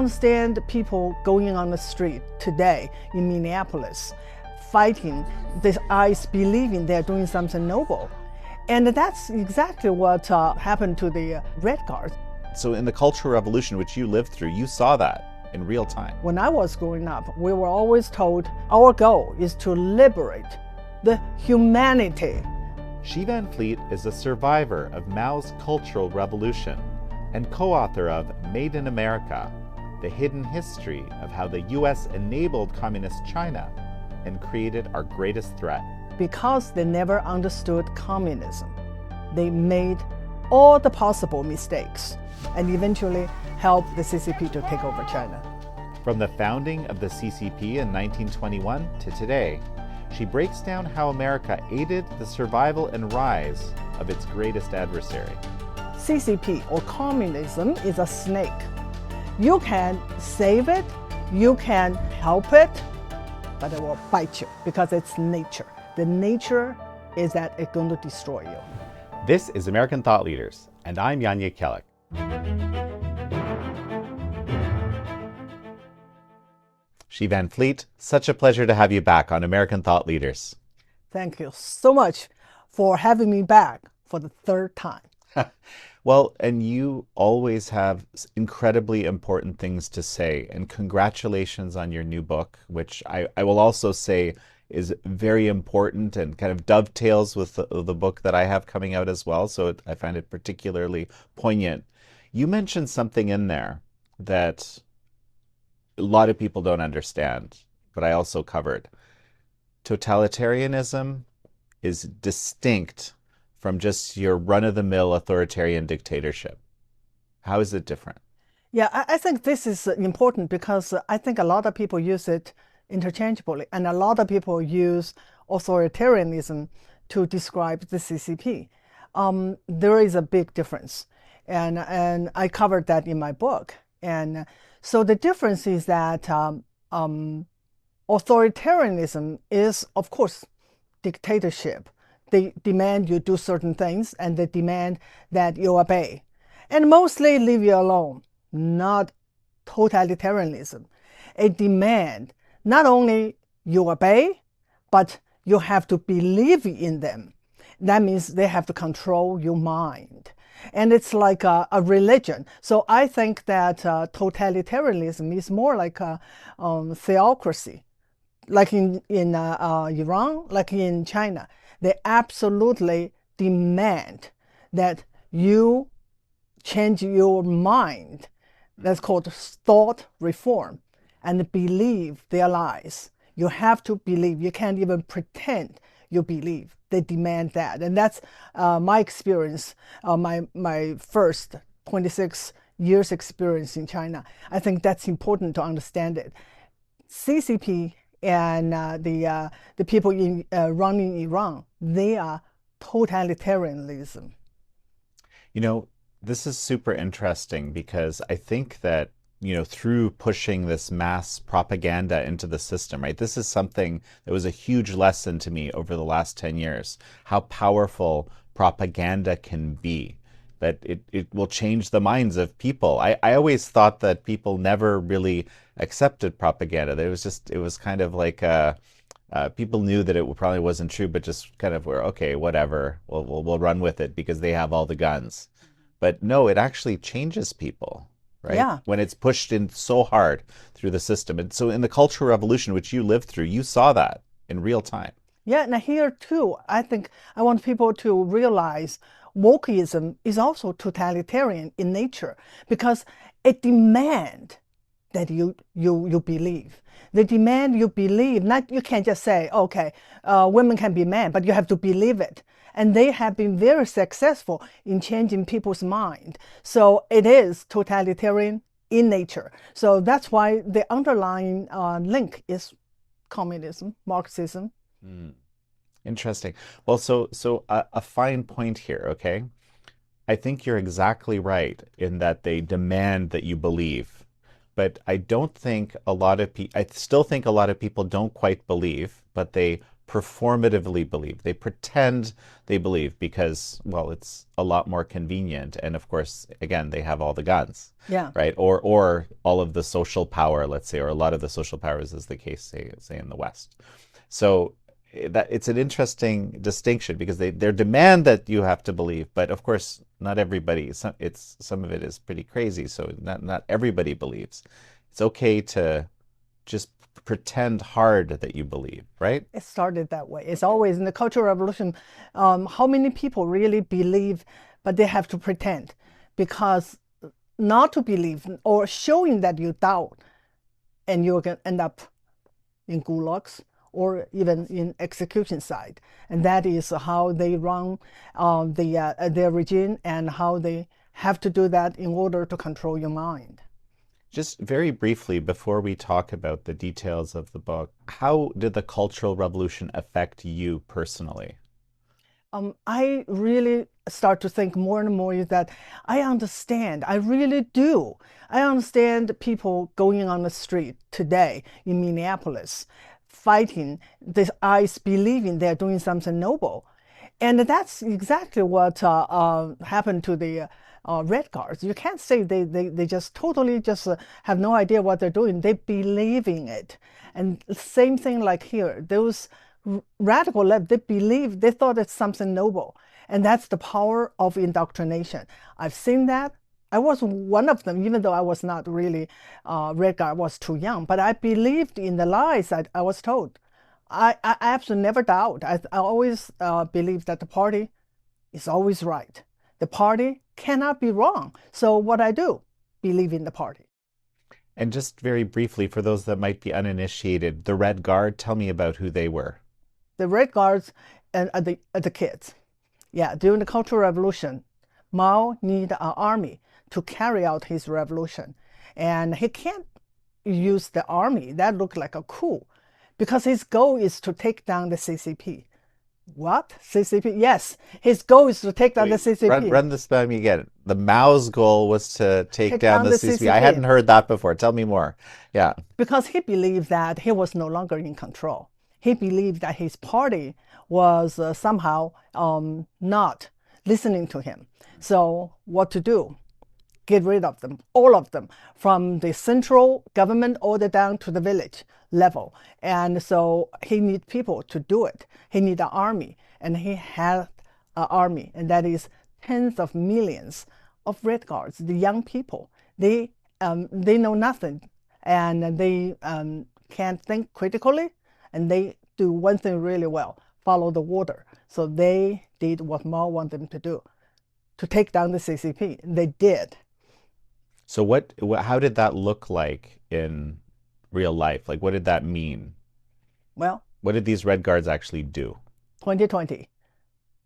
understand people going on the street today in Minneapolis, fighting this ICE, believing they're doing something noble. And that's exactly what happened to the Red Guards. So in the Cultural Revolution, which you lived through, you saw that in real time. When I was growing up, we were always told our goal is to liberate the humanity. Xi Van Fleet is a survivor of Mao's Cultural Revolution and co-author of Made in America, the hidden history of how the U.S. enabled communist China and created our greatest threat. Because they never understood communism, they made all the possible mistakes and eventually helped the CCP to take over China. From the founding of the CCP in 1921 to today, she breaks down how America aided the survival and rise of its greatest adversary. CCP, or communism, is a snake. You can save it, you can help it, but it will bite you because it's nature. The nature is that it's going to destroy you. This is American Thought Leaders, and I'm Yanya Kellick. Xi Van Fleet, such a pleasure to have you back on American Thought Leaders. Thank you so much for having me back for the third time. Well, and you always have incredibly important things to say, and congratulations on your new book, which I will also say is very important and kind of dovetails with the book that I have coming out as well, so I find it particularly poignant. You mentioned something in there that a lot of people don't understand, but I also covered. Totalitarianism is distinct from just your run-of-the-mill authoritarian dictatorship. How is it different? Yeah, I think this is important because I think a lot of people use it interchangeably, and a lot of people use authoritarianism to describe the CCP. There is a big difference, and I covered that in my book. And so the difference is that authoritarianism is, of course, dictatorship. They demand you do certain things, and they demand that you obey, and mostly leave you alone. Not totalitarianism. A demand not only you obey, but you have to believe in them. That means they have to control your mind. And it's like a religion. So I think that totalitarianism is more like a theocracy, like in Iran, like in China. They absolutely demand that you change your mind. That's called thought reform, and believe their lies. You have to believe. You can't even pretend you believe. They demand that. And that's my experience, my first 26 years experience in China. I think that's important to understand it. CCP and the people running Iran, they are totalitarianism. You know, this is super interesting because I think that, you know, through pushing this mass propaganda into the system, right? This is something that was a huge lesson to me over the last 10 years, how powerful propaganda can be, that it will change the minds of people. I always thought that people never really accepted propaganda. That it was kind of like, people knew that it probably wasn't true, but just kind of were, okay, whatever, we'll run with it because they have all the guns. But no, it actually changes people. Right? Yeah. When it's pushed in so hard through the system. And so in the Cultural Revolution, which you lived through, you saw that in real time. Yeah, and here too, I think I want people to realize wokeism is also totalitarian in nature because it demands that you believe. They demand you believe, not you can't just say, okay, women can be men, but you have to believe it. And they have been very successful in changing people's mind. So it is totalitarian in nature. So that's why the underlying link is communism, Marxism. Interesting. Well, so a fine point here, okay? I think you're exactly right in that they demand that you believe. But I don't think I still think a lot of people don't quite believe, but they performatively believe. They pretend they believe because, well, it's a lot more convenient. And of course, again, they have all the guns, Yeah. right? Or all of the social power, let's say, or a lot of the social powers is the case, say in the West. So that it's an interesting distinction because they demand that you have to believe, but of course, not everybody. Some of it is pretty crazy. So not everybody believes. It's okay to just pretend hard that you believe, right? It started that way. It's always in the Cultural Revolution. How many people really believe, but they have to pretend? Because not to believe or showing that you doubt, and you're going to end up in gulags or even in execution site. And that is how they run their regime and how they have to do that in order to control your mind. Just very briefly, before we talk about the details of the book, how did the Cultural Revolution affect you personally? I really start to think more and more is that I understand, I really do. I understand people going on the street today in Minneapolis, fighting this ICE, believing they're doing something noble. And that's exactly what happened to the Red Guards. You can't say they just totally just have no idea what they're doing. They believe in it. And same thing like here, those radical left, they thought it's something noble. And that's the power of indoctrination. I've seen that. I was one of them, even though I was not really Red Guard, I was too young, but I believed in the lies I was told. I absolutely never doubt. I always believe that the party is always right. The party cannot be wrong. So what I do, believe in the party. And just very briefly, for those that might be uninitiated, the Red Guard, tell me about who they were. The Red Guards and the kids. Yeah, during the Cultural Revolution, Mao needed an army to carry out his revolution. And he can't use the army. That looked like a coup because his goal is to take down the CCP. What? CCP? Yes, his goal is to take down the CCP. Run this by me again. The Mao's goal was to take down the CCP. CCP. I hadn't heard that before. Tell me more. Yeah. Because he believed that he was no longer in control. He believed that his party was somehow not listening to him. So what to do? Get rid of them, all of them, from the central government all the way down to the village level. And so he needs people to do it. He needs an army, and he had an army, and that is tens of millions of Red Guards, the young people. They know nothing, and they can't think critically, and they do one thing really well, follow the order. So they did what Mao wanted them to do, to take down the CCP. They did. So how did that look like in real life? Like, what did that mean? Well, what did these Red Guards actually do? 2020.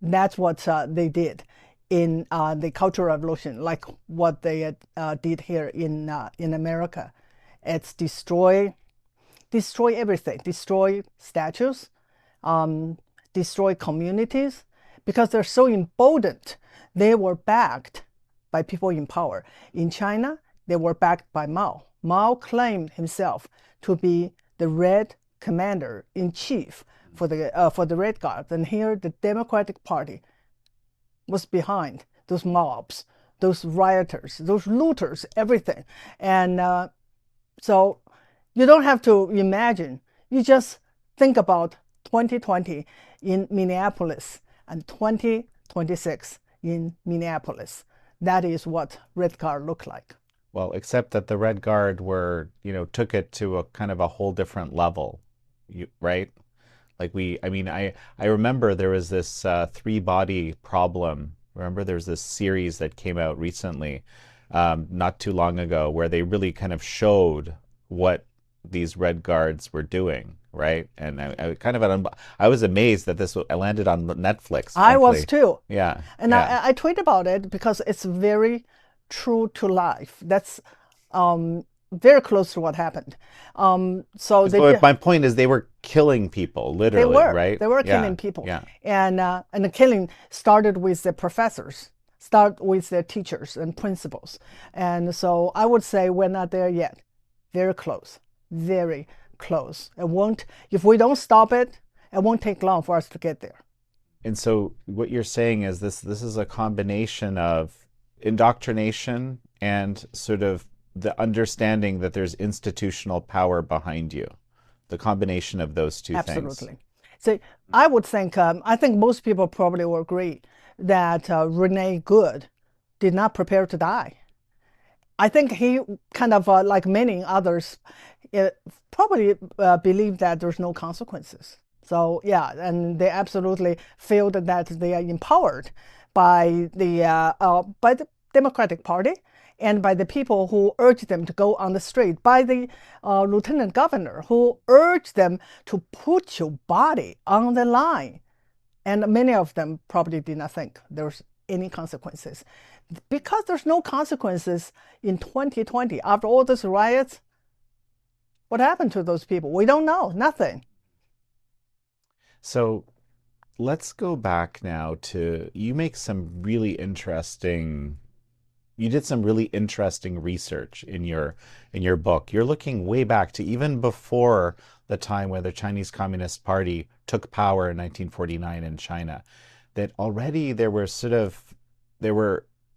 That's what they did in the Cultural Revolution, like what they did here in America. It's destroy everything, destroy statues, destroy communities, because they're so emboldened. They were backed by people in power. In China, they were backed by Mao. Mao claimed himself to be the Red Commander-in-Chief for the Red Guards. And here, the Democratic Party was behind those mobs, those rioters, those looters, everything. And so you don't have to imagine. You just think about 2020 in Minneapolis and 2026 in Minneapolis. That is what Red Guard looked like. Well, except that the Red Guard took it to a kind of a whole different level, right? Like I remember there was this three-body problem. Remember there's this series that came out recently, not too long ago, where they really kind of showed what these Red Guards were doing, right? And I was amazed that this landed on Netflix. I was too. Yeah. And yeah. I tweet about it because it's very true to life. That's very close to what happened. So my point is they were killing people, literally, right? They were killing people. Yeah. And the killing started with the professors, start with the teachers and principals. And so I would say we're not there yet. Very close. Very close. It won't, if we don't stop it, It won't take long for us to get there. And so what you're saying is this is a combination of indoctrination and sort of the understanding that there's institutional power behind you. The combination of those two things. Absolutely. So I think most people probably will agree that Rene Good did not prepare to die. I think he kind of, like many others, uh, probably believed that there's no consequences. So yeah, and they absolutely feel that they are empowered by the Democratic Party and by the people who urged them to go on the street, by the lieutenant governor who urged them to put your body on the line. And many of them probably did not think there's any consequences. Because there's no consequences in 2020, after all these riots, what happened to those people? We don't know, nothing. So let's go back now to you make some really interesting you did some really interesting research in your book. You're looking way back to even before the time when the Chinese Communist Party took power in 1949 in China. That already there were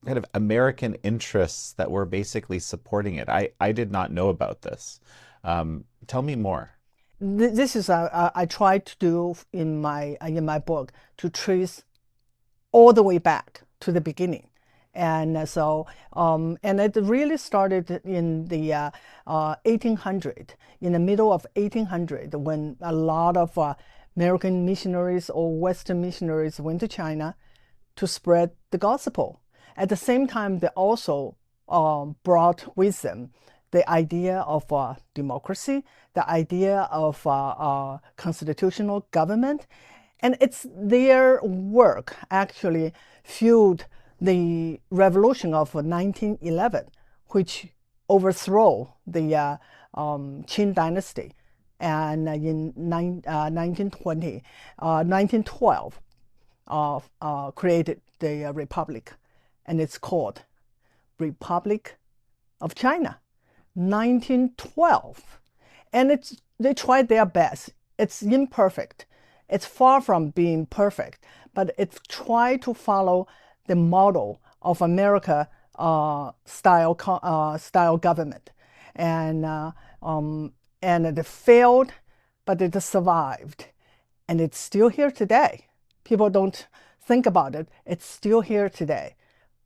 kind of American interests that were basically supporting it. I did not know about this. Tell me more. This is I tried to do in my book to trace all the way back to the beginning. And and it really started in the 1800, in the middle of 1800, when a lot of American missionaries or Western missionaries went to China to spread the gospel. At the same time, they also brought with them the idea of democracy, the idea of constitutional government, and it's their work actually fueled the revolution of 1911, which overthrew the Qing dynasty. And in 1912, created the republic, and it's called Republic of China, 1912. And they tried their best. It's imperfect. It's far from being perfect, but it's tried to follow the model of America style government, and it failed, but it survived, and it's still here today. People don't think about it. It's still here today.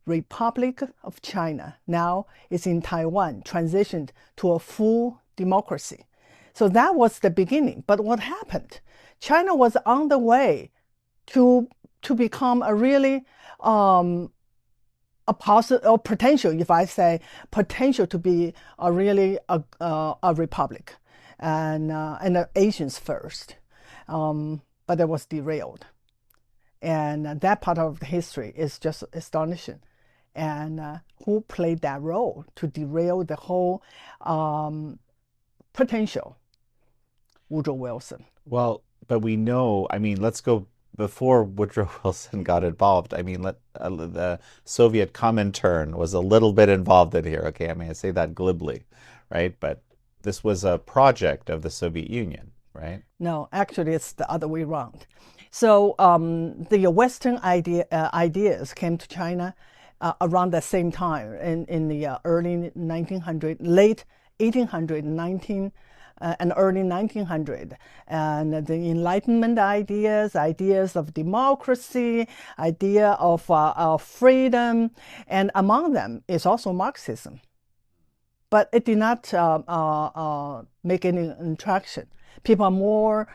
Republic of China now is in Taiwan, transitioned to a full democracy. So that was the beginning. But what happened? China was on the way to become a really a possible or potential, if I say potential to be a really a republic, and the Asians first, but it was derailed, and that part of the history is just astonishing. And who played that role to derail the whole potential? Woodrow Wilson. Well, but we know, I mean, let's go before Woodrow Wilson got involved. I mean, the Soviet Comintern was a little bit involved in here. Okay, I mean, I say that glibly, right? But this was a project of the Soviet Union, right? No, actually, it's the other way around. So the Western ideas came to China around the same time in the early 1900, late 1800, and early 1900. And the Enlightenment ideas of democracy, idea of freedom, and among them is also Marxism. But it did not make any traction. People are more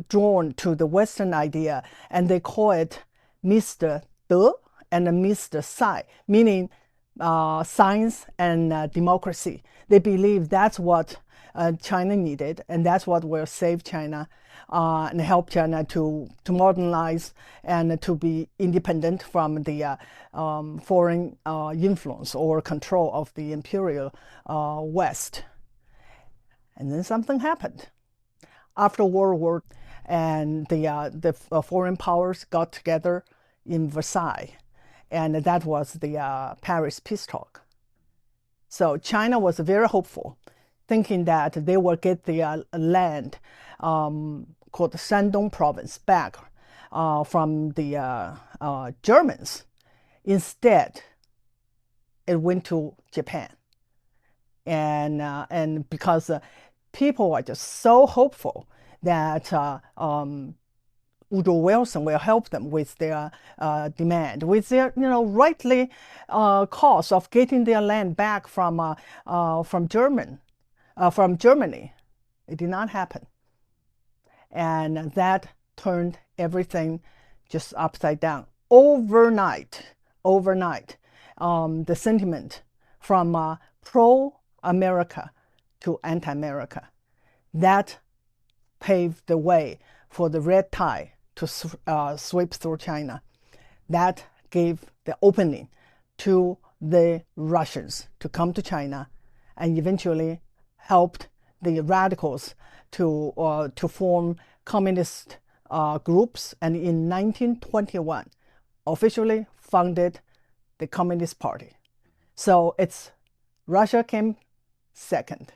drawn to the Western idea, and they call it Mr. De and Mr. Sai, meaning science and democracy. They believe that's what China needed, and that's what will save China and help China to modernize and to be independent from the foreign influence or control of the imperial West. And then something happened. After World War, and the foreign powers got together in Versailles, and that was the Paris peace talk. So China was very hopeful, thinking that they will get the land called Shandong province back from the Germans. Instead, it went to Japan. And because people are just so hopeful that Woodrow Wilson will help them with their demand, with their rightly cause of getting their land back from Germany. It did not happen, and that turned everything just upside down overnight. The sentiment from pro-America to anti-America, that paved the way for the red tide to sweep through China. That gave the opening to the Russians to come to China, and eventually helped the radicals to form communist groups, and in 1921 officially founded the Communist Party. So it's Russia came second.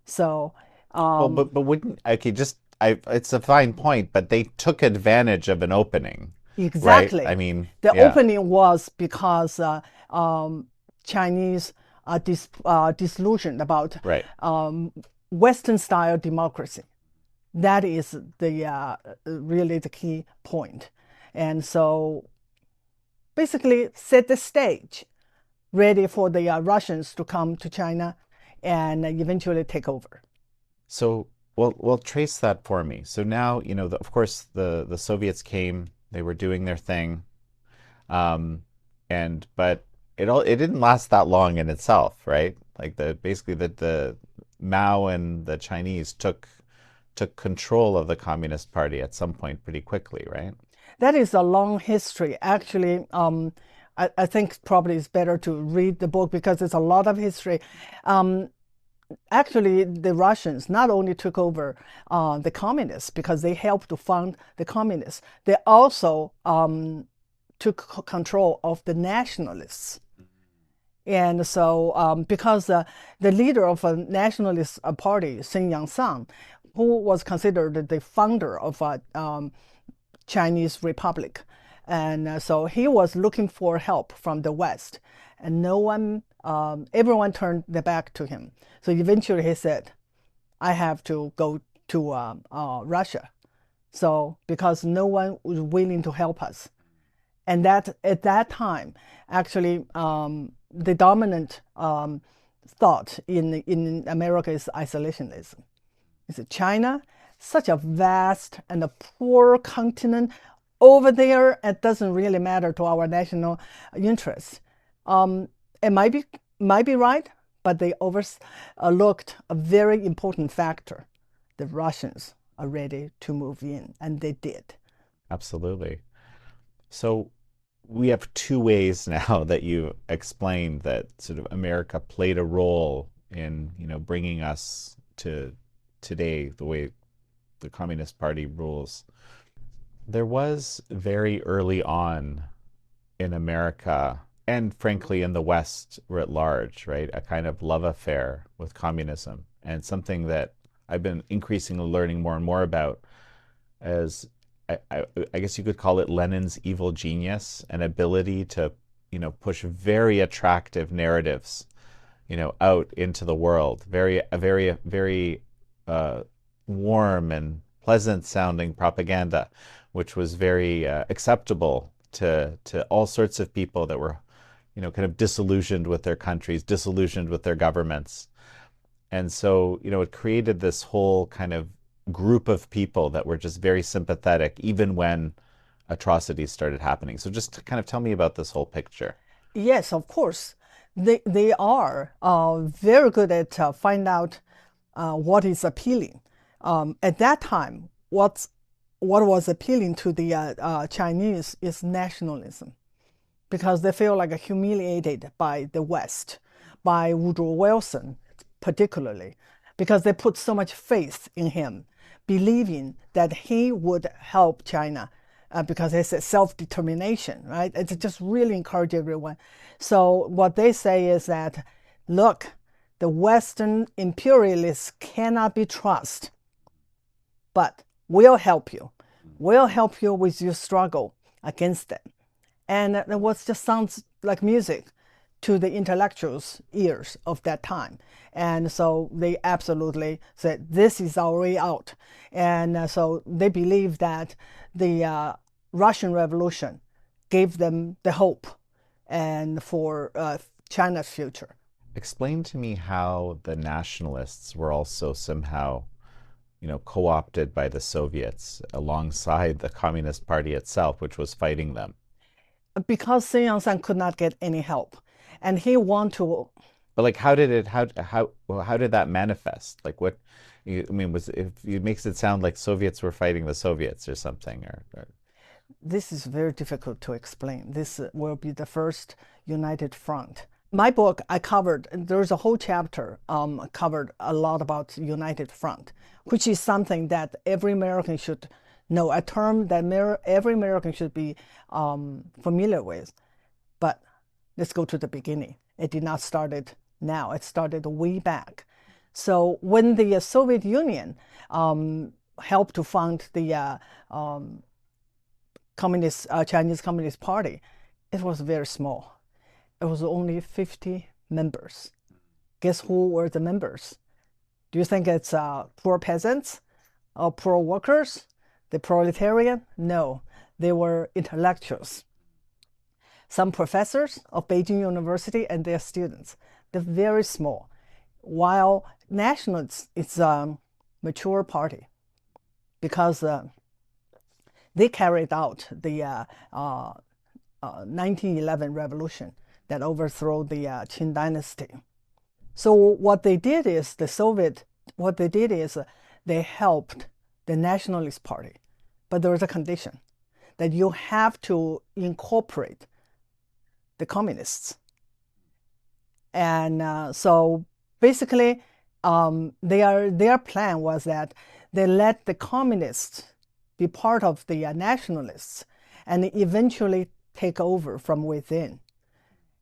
So Well, but wouldn't okay? It's a fine point, but they took advantage of an opening, right? exactly, I mean, the yeah, opening was because Chinese are disillusioned about right. Western style democracy. That is the really the key point, and so basically set the stage, ready for the Russians to come to China and eventually take over. So, well, trace that for me. So now, of course, the Soviets came. They were doing their thing, and but it didn't last that long in itself, right? Like basically the Mao and the Chinese took control of the Communist Party at some point pretty quickly, right? That is a long history. Actually, I think probably it's better to read the book because it's a lot of history. Actually, the Russians not only took over the communists because they helped to found the communists, they also took control of the nationalists. And so, because the leader of a nationalist party, Sun Yat-sen, who was considered the founder of a Chinese Republic, and so he was looking for help from the West, and no one, everyone turned their back to him. So eventually, he said, "I have to go to Russia." So because no one was willing to help us, and that at that time, actually, the dominant thought in America is isolationism. Is China, such a vast and a poor continent over there? It doesn't really matter to our national interests. It might be right, but they overlooked a very important factor. The Russians are ready to move in, and they did. Absolutely. So we have two ways now that you explained that sort of America played a role in, bringing us to today, the way the Communist Party rules. There was very early on in America, and frankly in the West writ large, right, a kind of love affair with communism, and something that I've been increasingly learning more and more about as I guess you could call it Lenin's evil genius, an ability to, push very attractive narratives, out into the world, very warm and pleasant sounding propaganda, which was very acceptable to all sorts of people that were, kind of disillusioned with their countries, disillusioned with their governments. And so, it created this whole kind of group of people that were just very sympathetic, even when atrocities started happening. So just to kind of tell me about this whole picture. Yes, of course. They are very good at find out what is appealing. At that time, what was appealing to the Chinese is nationalism, because they feel like humiliated by the West, by Woodrow Wilson particularly, because they put so much faith in him, believing that he would help China. Because it's a self-determination, right? It's just really encourage everyone. So what they say is that, look, the Western imperialists cannot be trusted, but We'll help you. We'll help you with your struggle against them. And it was just sounds like music to the intellectuals' ears of that time. And so they absolutely said, this is our way out. And so they believe that the Russian Revolution gave them the hope and for China's future. Explain to me how the nationalists were also somehow, co-opted by the Soviets alongside the Communist Party itself, which was fighting them. Because Sun Yat-sen could not get any help, and he wanted to. But like, how did that manifest? Like, what? I mean, it makes it sound like Soviets were fighting the Soviets or something, or... This is very difficult to explain. This will be the first united front. My book, I covered, there's a whole chapter covered a lot about united front, which is something that every American should know, a term that every American should be familiar with. But let's go to the beginning. It did not start it now. It started way back. So when the Soviet Union helped to found the Chinese Communist Party, it was very small. It was only 50 members. Guess who were the members? Do you think it's poor peasants or poor workers, the proletariat? No, they were intellectuals. Some professors of Beijing University and their students. They're very small. While nationalists, it's a mature party because they carried out the 1911 revolution that overthrew the Qing dynasty. So what they did is they helped the Nationalist Party, but there was a condition that you have to incorporate the communists. And so basically, their plan was that they let the communists be part of the nationalists and eventually take over from within.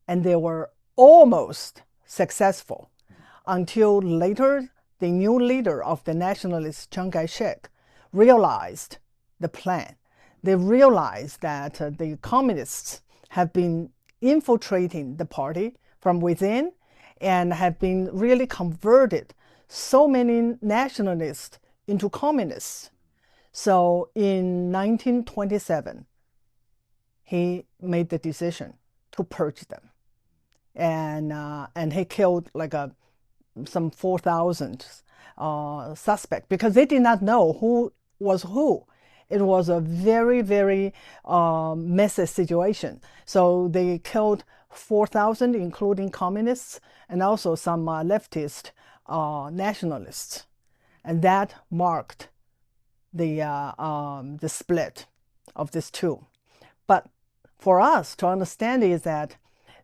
And they were almost successful until later the new leader of the nationalists, Chiang Kai-shek, realized the plan. They realized that the communists have been infiltrating the party from within and have been really converted so many nationalists into communists. So in 1927, he made the decision to purge them. And he killed like some 4,000 suspects because they did not know who was who. It was a very, very messy situation. So they killed 4,000, including communists and also some leftist nationalists. And that marked the split of these two. But for us to understand is that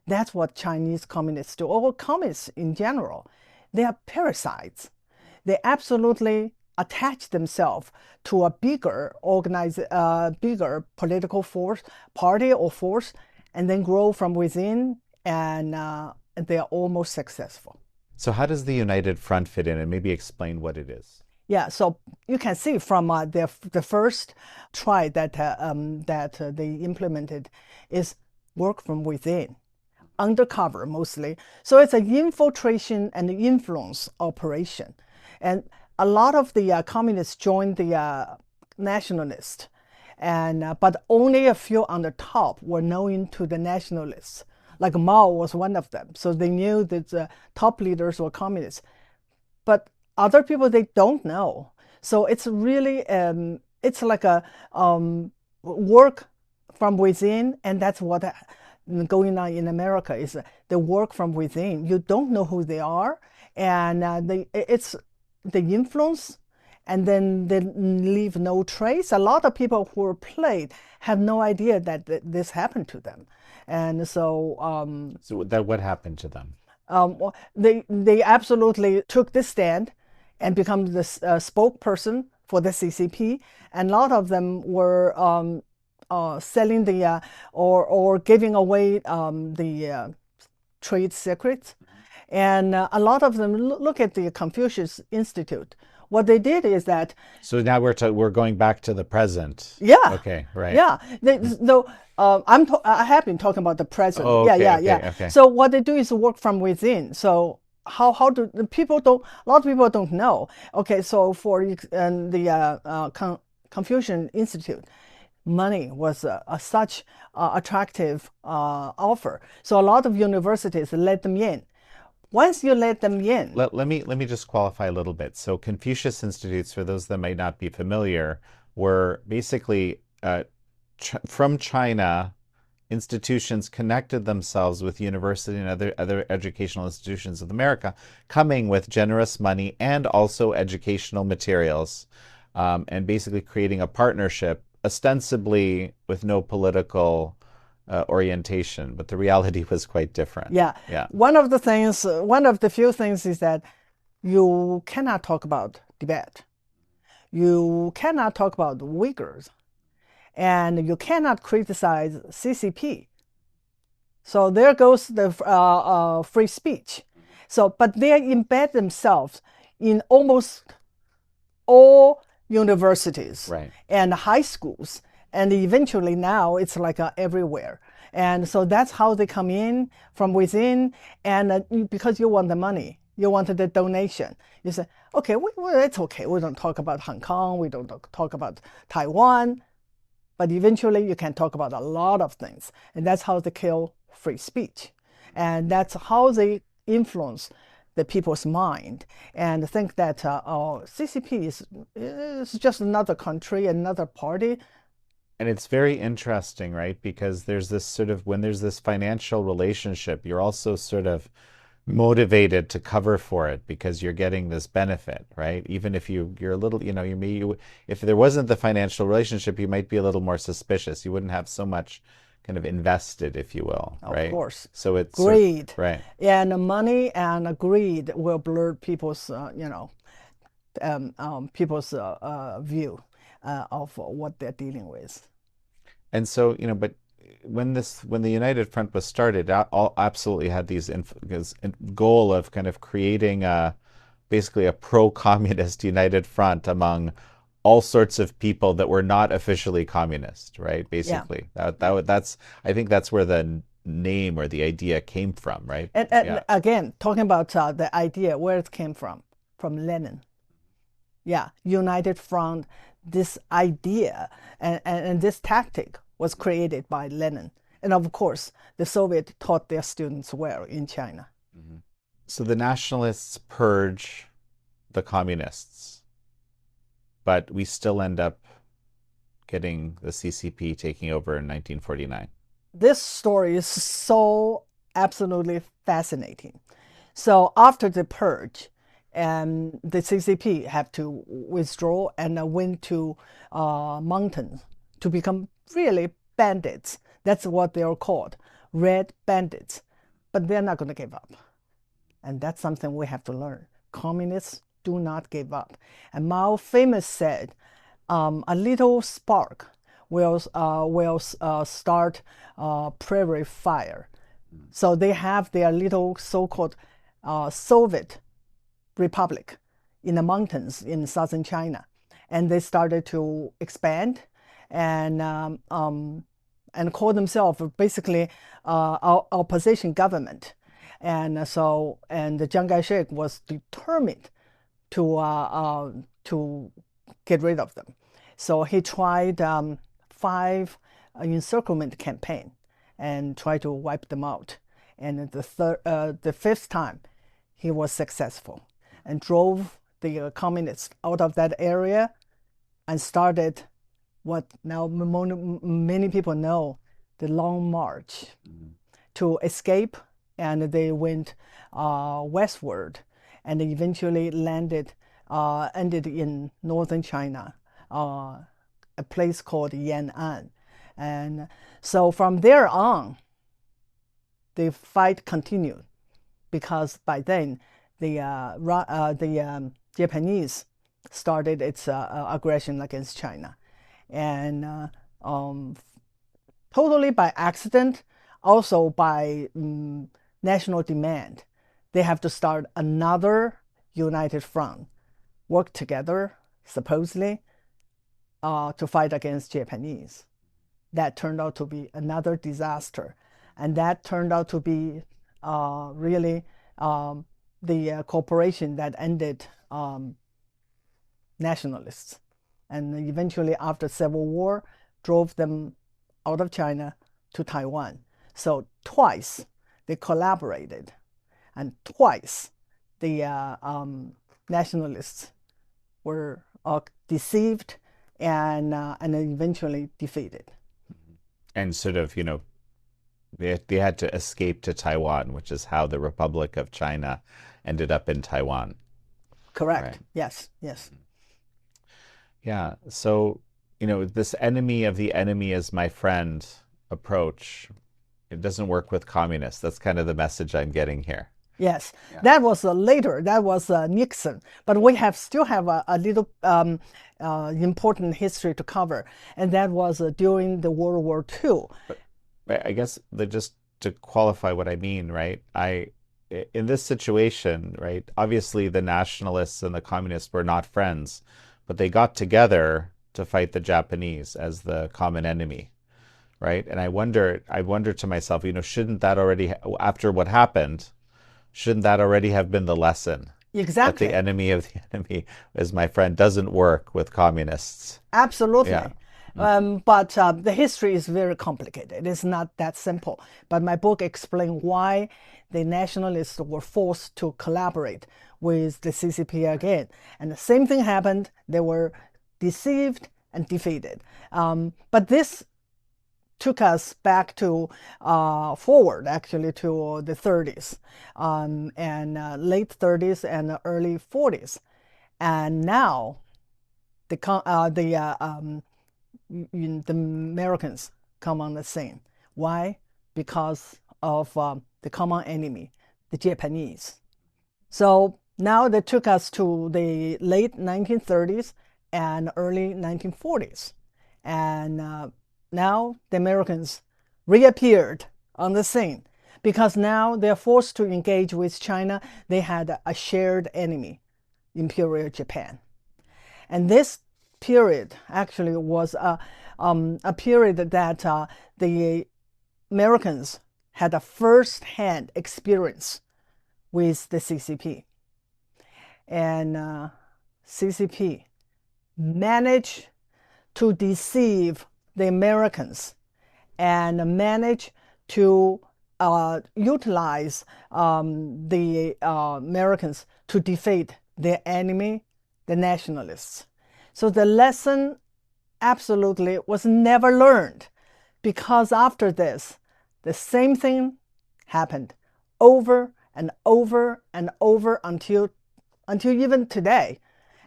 that's what Chinese communists do, or communists in general. They are parasites. They absolutely attach themselves to a bigger bigger political force, party or force, and then grow from within, and they are almost successful. So how does the United Front fit in, and maybe explain what it is? Yeah, so you can see from the first try that they implemented is work from within, undercover mostly. So it's an infiltration and influence operation. And a lot of the communists joined the nationalists, but only a few on the top were known to the nationalists. Like Mao was one of them. So they knew that the top leaders were communists. But other people, they don't know. So it's really, it's like a work from within, and that's what going on in America is the work from within. You don't know who they are, and it's the influence, and then they leave no trace. A lot of people who are played have no idea that this happened to them, and so. So that what happened to them? They absolutely took this stand and become the spokesperson for the CCP, and a lot of them were selling the or giving away the trade secrets. And a lot of them look at the Confucius Institute, what they did is that, So now we're going back to the present. yeah, Okay, right. yeah. I have been talking about the present. Oh, Yeah, okay, yeah, okay, yeah. okay. So what they do is work from within. So how do the people don't? A lot of people don't know. Okay, so for the Confucian Institute, money was such attractive offer. So a lot of universities let them in. Once you let them in, Let me just qualify a little bit. So Confucius Institutes, for those that might not be familiar, were basically from China, institutions connected themselves with university and other educational institutions of America, coming with generous money and also educational materials, and basically creating a partnership, ostensibly with no political orientation, but the reality was quite different. yeah, Yeah, one of the few things is that you cannot talk about Tibet. You cannot talk about Uyghurs, and you cannot criticize CCP. So there goes the free speech. So, but they embed themselves in almost all universities right. and high schools, and eventually now it's like everywhere. And so that's how they come in from within, and because you want the money, you want the donation. You say, okay, well, it's okay. We don't talk about Hong Kong. We don't talk about Taiwan. But eventually you can talk about a lot of things. And that's how they kill free speech. And that's how they influence the people's mind and think that CCP is just another country, another party. And it's very interesting, right? Because there's this sort of, when there's this financial relationship, you're also sort of motivated to cover for it because you're getting this benefit, right? Even if you're a little, if there wasn't the financial relationship, you might be a little more suspicious. You wouldn't have so much kind of invested, if you will, Of right? course, So it's greed. right. And money and greed will blur people's, people's view of what they're dealing with. And so, but when the United Front was started, all absolutely had these goal of kind of creating basically a pro-communist United Front among all sorts of people that were not officially communist, right? Yeah. Basically, that's I think that's where the name or the idea came from, right? And Yeah. again, talking about the idea, where it came from Lenin. Yeah, United Front, this idea and this tactic was created by Lenin. And of course, the Soviet taught their students well in China. Mhm. So the nationalists purge the communists, but we still end up getting the CCP taking over in 1949. This story is so absolutely fascinating. So after the purge, and the CCP have to withdraw and went to mountains to become really bandits. That's what they are called, red bandits. But they're not going to give up. And that's something we have to learn. Communists do not give up. And Mao famous said, a little spark will start prairie fire. So they have their little so-called Soviet republic in the mountains in southern China, and they started to expand and call themselves basically opposition government. And the Chiang Kai-shek was determined to get rid of them. So he tried 5 encirclement campaign and tried to wipe them out. And the 5th time, he was successful and drove the communists out of that area and started what now many people know, the Long March, to escape. And they went westward and eventually ended in northern China, a place called Yan'an. And so from there on, the fight continued because by then the Japanese started its aggression against China, and totally by accident, also by national demand, they have to start another united front worked together, supposedly, to fight against Japanese. That turned out to be another disaster. And that turned out to be really the cooperation that ended nationalists. And eventually, after Civil War, drove them out of China to Taiwan. So twice they collaborated, and twice the nationalists were deceived and eventually defeated. And sort of, they had to escape to Taiwan, which is how the Republic of China ended up in Taiwan. Correct. Right. Yes, yes. Yeah. So, this enemy of the enemy is my friend approach, it doesn't work with communists. That's kind of the message I'm getting here. Yes, Yeah. that was later. That was Nixon. But we still have a little important history to cover, and that was during the World War II. But I guess just to qualify what I mean, right? In this situation, right? Obviously, the nationalists and the communists were not friends, but they got together to fight the Japanese as the common enemy, right? And I wonder to myself, shouldn't that already, after what happened, shouldn't that already have been the lesson? Exactly. That the enemy of the enemy, as my friend, doesn't work with communists. Absolutely. Yeah. But the history is very complicated. It's not that simple. But my book explains why the nationalists were forced to collaborate with the CCP again. And the same thing happened. They were deceived and defeated. But this took us back to forward, actually, to the 30s and late 30s and early 40s. And now the Americans come on the scene. Why? Because of the common enemy, the Japanese. So now they took us to the late 1930s and early 1940s. And now the Americans reappeared on the scene because now they're forced to engage with China. They had a shared enemy, Imperial Japan. And this period actually was a period that the Americans had a first-hand experience with the CCP. And CCP managed to deceive the Americans and managed to utilize the Americans to defeat their enemy, the nationalists. So the lesson absolutely was never learned, because after this, the same thing happened over and over and over until even today.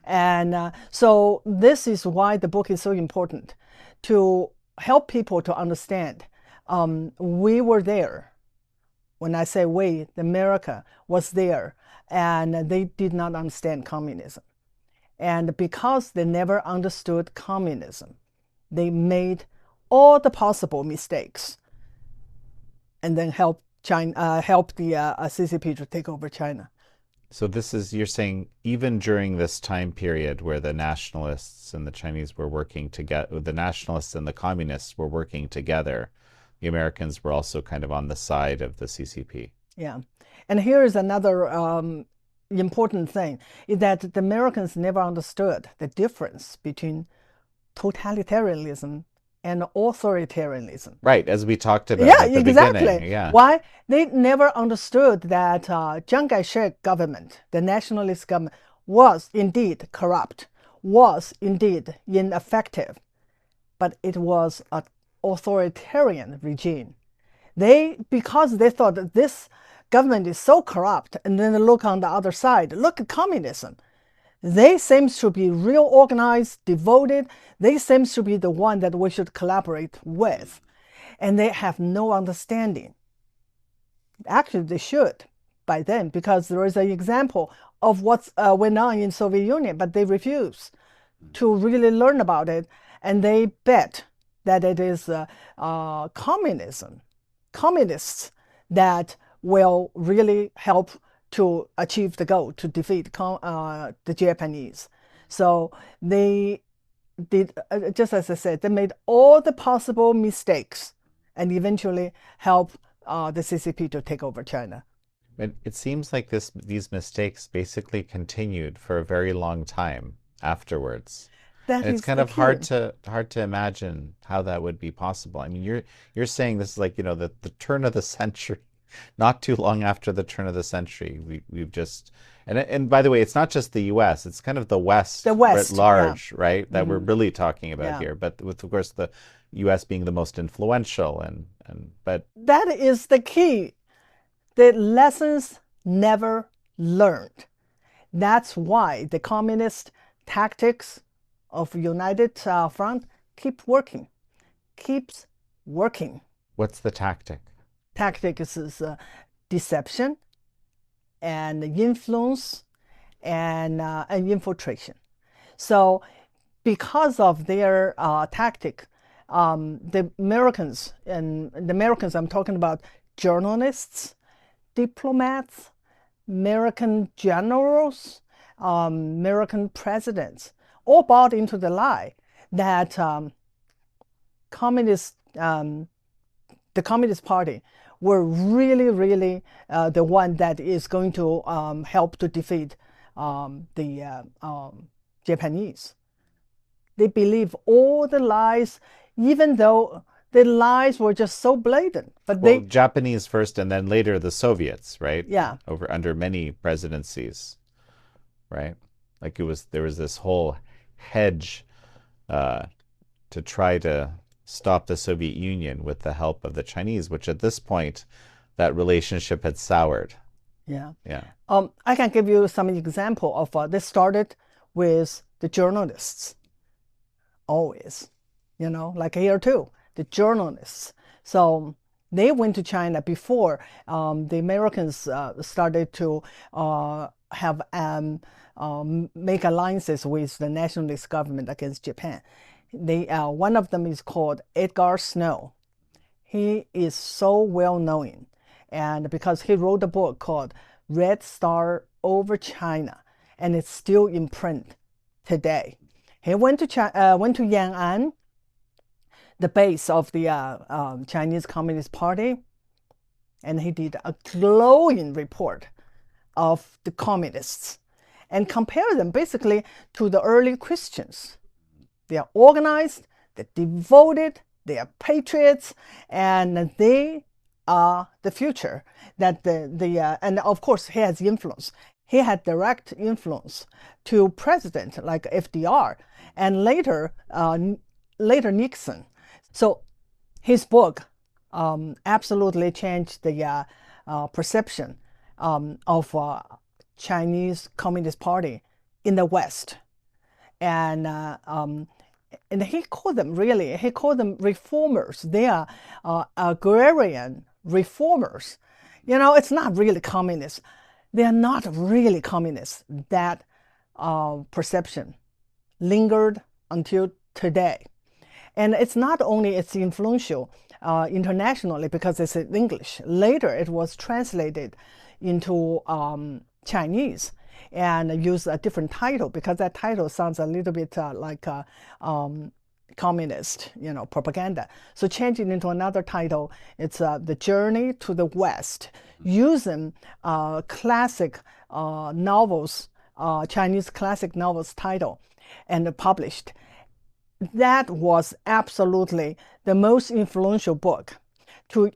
And so this is why the book is so important, to help people to understand. We were there. When I say we, America was there, and they did not understand communism. And because they never understood communism, they made all the possible mistakes and then helped the CCP to take over China. So you're saying, even during this time period where the nationalists and the Chinese were working together, the nationalists and the communists were working together, the Americans were also kind of on the side of the CCP. Yeah. And here is another important thing, is that the Americans never understood the difference between totalitarianism and authoritarianism. Right, as we talked about at the exactly. beginning. Yeah. Why? They never understood that Chiang Kai-shek government, the nationalist government, was indeed corrupt, was indeed ineffective, but it was an authoritarian regime. Because they thought that this government is so corrupt, and then they look on the other side, look at communism. They seem to be real organized, devoted. They seem to be the one that we should collaborate with. And they have no understanding. Actually, they should by then, because there is an example of what went on in Soviet Union, but they refuse to really learn about it. And they bet that it is communists that will really help to achieve the goal to defeat the Japanese. So they did, just as I said, they made all the possible mistakes and eventually help the CCP to take over China. It seems like these mistakes basically continued for a very long time afterwards. That And it's is kind the of key. hard to imagine how that would be possible. I mean, you're saying this is like, the turn of the century, not too long after the turn of the century. We've just and by the way, it's not just the US, it's kind of the The West writ West, yeah. large, right? That we're really talking about Yeah. here. But with, of course, the US being the most influential and but That is the key. The lessons never learned. That's why the communist tactics of United Front keeps working. what's the tactic? Tactics is deception and influence and infiltration. So because of their tactic, the Americans, and the Americans I'm talking about, journalists, diplomats, American generals, American presidents, all bought into the lie that communist, the Communist Party were really the one that is going to help to defeat the Japanese. They believe all the lies, even though the lies were just so blatant. But Well, Japanese first and then later the Soviets, right? Yeah. Over under many presidencies, right? Like there was this whole hedge to try to stop the Soviet Union with the help of the Chinese, which at this point, that relationship had soured. Yeah. Yeah. I can give you some example of this started with the journalists. Always, like here too, the journalists. So they went to China before the Americans started to have make alliances with the nationalist government against Japan. One of them is called Edgar Snow. He is so well known, and because he wrote a book called Red Star Over China, and it's still in print today. He went to Yan'an, the base of the Chinese Communist Party, and he did a glowing report of the communists and compare them basically to the early Christians. They are organized, they're devoted, they are patriots, and they are the future. And of course he has influence. He had direct influence to president like FDR and later Nixon. So his book absolutely changed the perception of Chinese Communist Party in the West. And he called them reformers. They are agrarian reformers. It's not really communist. They are not really communists. That perception lingered until today. And it's not only it's influential internationally because it's in English. Later, it was translated into Chinese and use a different title because that title sounds a little bit like communist, propaganda. So changing into another title, it's The Journey to the West, using classic novels, Chinese classic novels title, and published. That was absolutely the most influential book to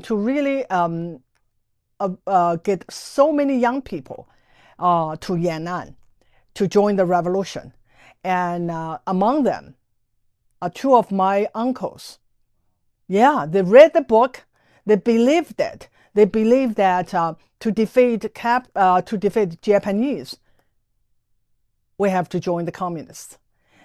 really get so many young people to Yan'an to join the revolution. And among them are two of my uncles. Yeah, they read the book. They believed it. They believed that to defeat Japanese, we have to join the communists.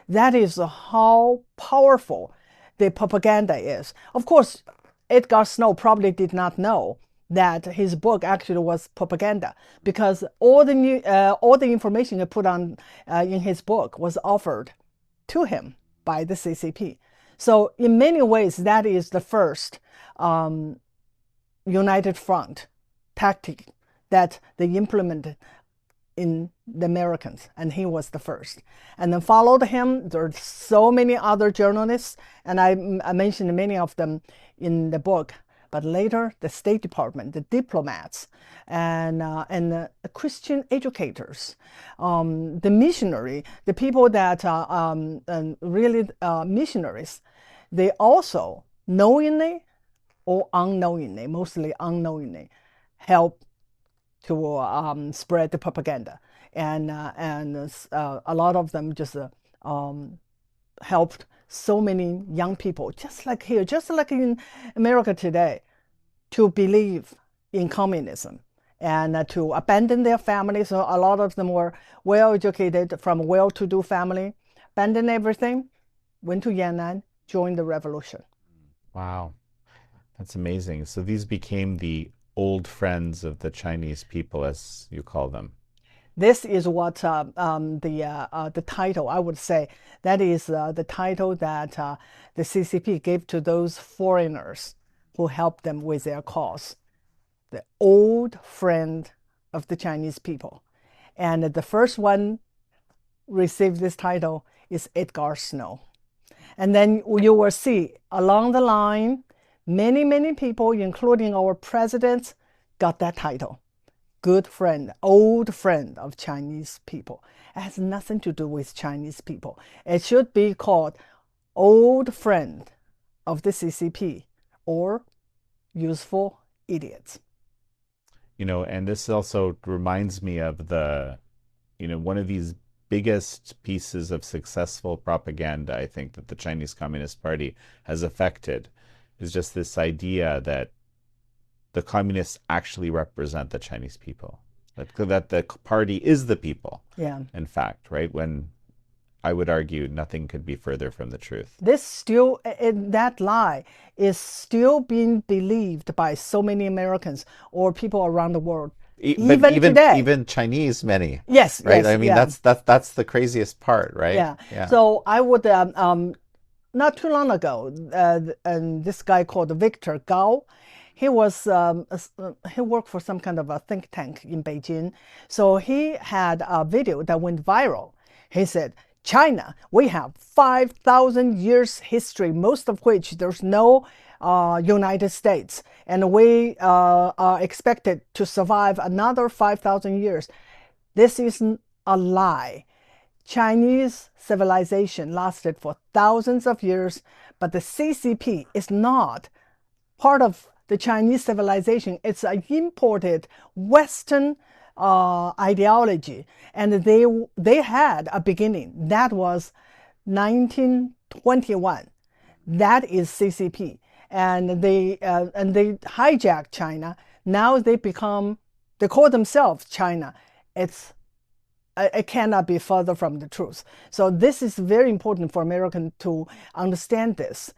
That is how powerful the propaganda is. Of course, Edgar Snow probably did not know that his book actually was propaganda because all the information he put on in his book was offered to him by the CCP. So in many ways, that is the first United Front tactic that they implemented in the Americans, and he was the first. And then followed him, there are so many other journalists, and I mentioned many of them in the book. But later, the State Department, the diplomats, and the Christian educators, the missionary, the people that really missionaries, they also knowingly or unknowingly, mostly unknowingly, help to spread the propaganda, and a lot of them just helped so many young people, just like here, just like in America today, to believe in communism and to abandon their families. So a lot of them were well educated from well-to-do family, abandoned everything, went to Yan'an, joined the revolution. Wow, that's amazing. So these became the old friends of the Chinese people, as you call them. This is what the title, I would say, that is the title that the CCP gave to those foreigners who helped them with their cause. The old friend of the Chinese people. And the first one received this title is Edgar Snow. And then you will see along the line, many people, including our presidents, got that title. Good friend, old friend of Chinese people. It has nothing to do with Chinese people. It should be called old friend of the CCP or useful idiots. And this also reminds me of one of these biggest pieces of successful propaganda, I think, that the Chinese Communist Party has affected is just this idea that the communists actually represent the Chinese people, that the party is the people. Yeah. In fact, right? When I would argue nothing could be further from the truth. That lie is still being believed by so many Americans or people around the world. Even today. Even Chinese, many. Yes, right. Yes, I mean, yeah. that's the craziest part, right? Yeah. So I would not too long ago, and this guy called Victor Gao, he worked for some kind of a think tank in Beijing. So he had a video that went viral. He said, China, we have 5,000 years history, most of which there's no United States, and we are expected to survive another 5,000 years. This is a lie. Chinese civilization lasted for thousands of years, but the CCP is not part of the Chinese civilization. It's an imported Western ideology, and they had a beginning. That was 1921. That is CCP, and they hijacked China. Now they call themselves China. It cannot be further from the truth. So this is very important for Americans to understand this.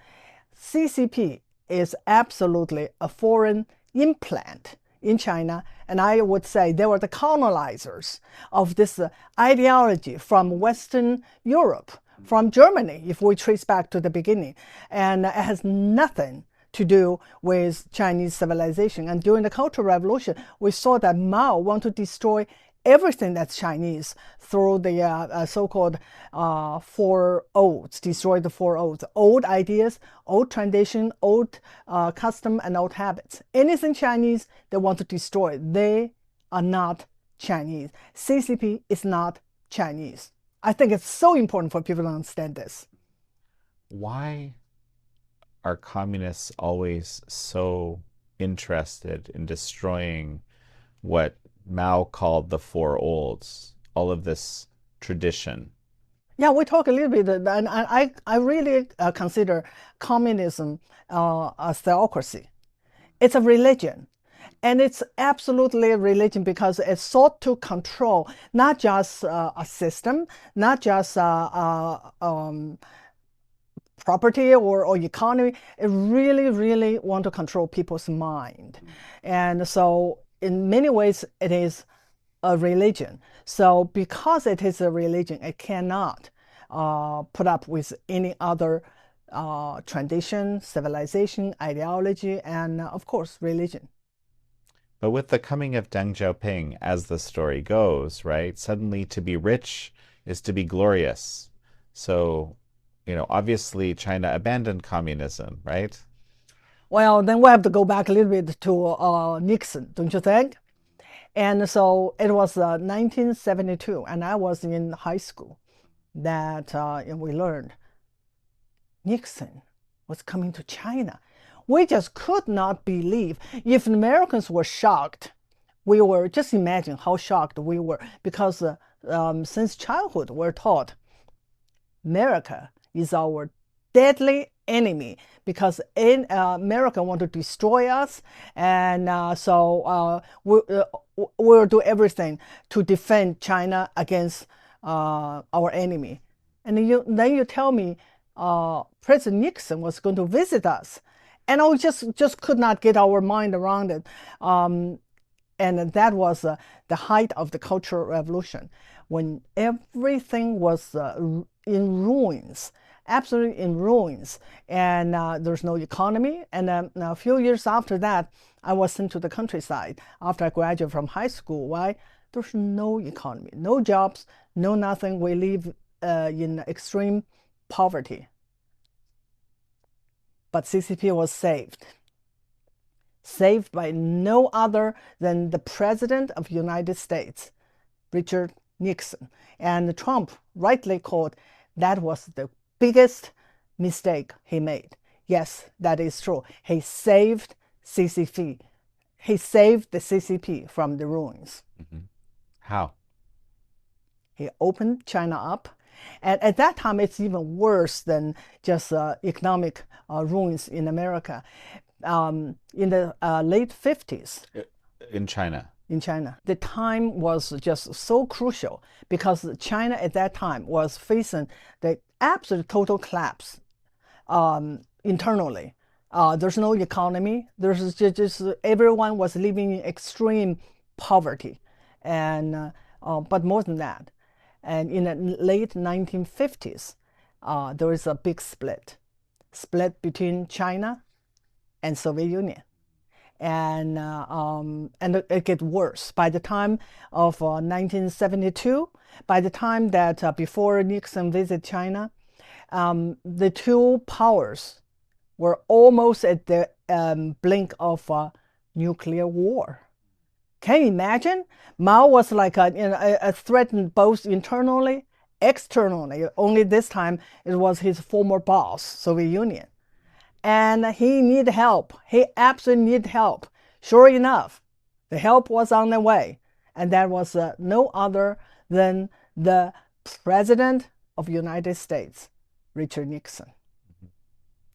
CCP is absolutely a foreign implant in China, and I would say they were the colonizers of this ideology from Western Europe, from Germany, if we trace back to the beginning, and it has nothing to do with Chinese civilization. And during the Cultural Revolution, we saw that Mao wanted to destroy everything that's Chinese through the so-called Four Odes, destroy the Four Odes, old ideas, old tradition, old custom, and old habits. Anything Chinese, they want to destroy. They are not Chinese. CCP is not Chinese. I think it's so important for people to understand this. Why are communists always so interested in destroying what Mao called the Four Olds, all of this tradition? Yeah, we talk a little bit, and I really consider communism a theocracy. It's a religion, and it's absolutely a religion because it sought to control not just a system, not just property or economy. It really want to control people's mind. And so in many ways, it is a religion. So because it is a religion, it cannot put up with any other tradition, civilization, ideology, and of course, religion. But with the coming of Deng Xiaoping, as the story goes, right, suddenly to be rich is to be glorious. So, obviously China abandoned communism, right? Well, then we have to go back a little bit to Nixon, don't you think? And so it was 1972, and I was in high school that we learned Nixon was coming to China. We just could not believe. If Americans were shocked, we were just imagine how shocked we were because since childhood we're taught America is our deadly enemy because America want to destroy us, and we'll do everything to defend China against our enemy. And then you tell me President Nixon was going to visit us, and I just could not get our mind around it. And that was the height of the Cultural Revolution, when everything was in ruins, absolutely in ruins, and there's no economy. And a few years after that, I was sent to the countryside after I graduated from high school. Why? There's no economy, no jobs, no nothing. We live in extreme poverty. But CCP was saved by no other than the President of the United States, Richard Nixon. And Trump rightly called that was the biggest mistake he made. Yes, that is true. He saved CCP. He saved the CCP from the ruins. Mm-hmm. How? He opened China up. And at that time, it's even worse than just economic ruins in America. In the late 50s. In China. In China. The time was just so crucial because China at that time was facing the absolute total collapse internally. There's no economy. There's just everyone was living in extreme poverty. And but more than that. And in the late 1950s, there was a big split between China and Soviet Union. And it get worse. By the time of 1972, by the time that before Nixon visited China, the two powers were almost at the blink of nuclear war. Can you imagine? Mao was like a threatened both internally, externally. Only this time it was his former boss, Soviet Union. And he needed help. He absolutely needed help. Sure enough, the help was on the way. And that was no other than the President of the United States, Richard Nixon.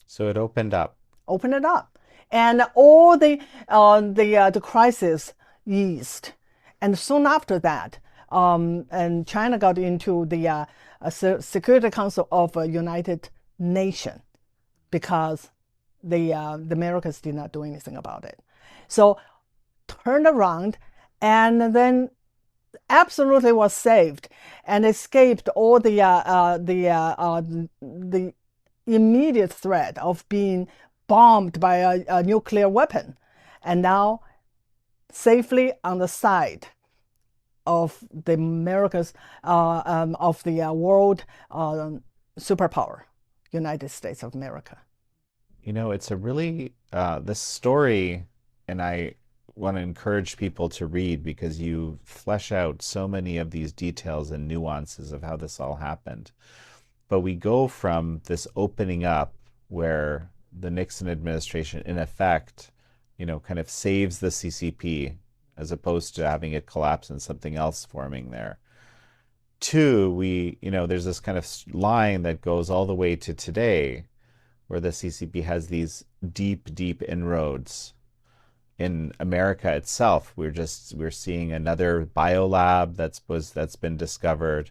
So it opened up. Opened it up. And all the crisis eased. And soon after that, and China got into the Security Council of United Nations because the Americans did not do anything about it. So turned around and then absolutely was saved and escaped all the immediate threat of being bombed by a nuclear weapon, and now safely on the side of the Americas, of the world superpower, United States of America. It's a really, this story, and I want to encourage people to read because you flesh out so many of these details and nuances of how this all happened. But we go from this opening up where the Nixon administration, in effect, kind of saves the CCP as opposed to having it collapse and something else forming there. Two, there's this kind of line that goes all the way to today, where the CCP has these deep, deep inroads in America itself. We're seeing another biolab that's been discovered.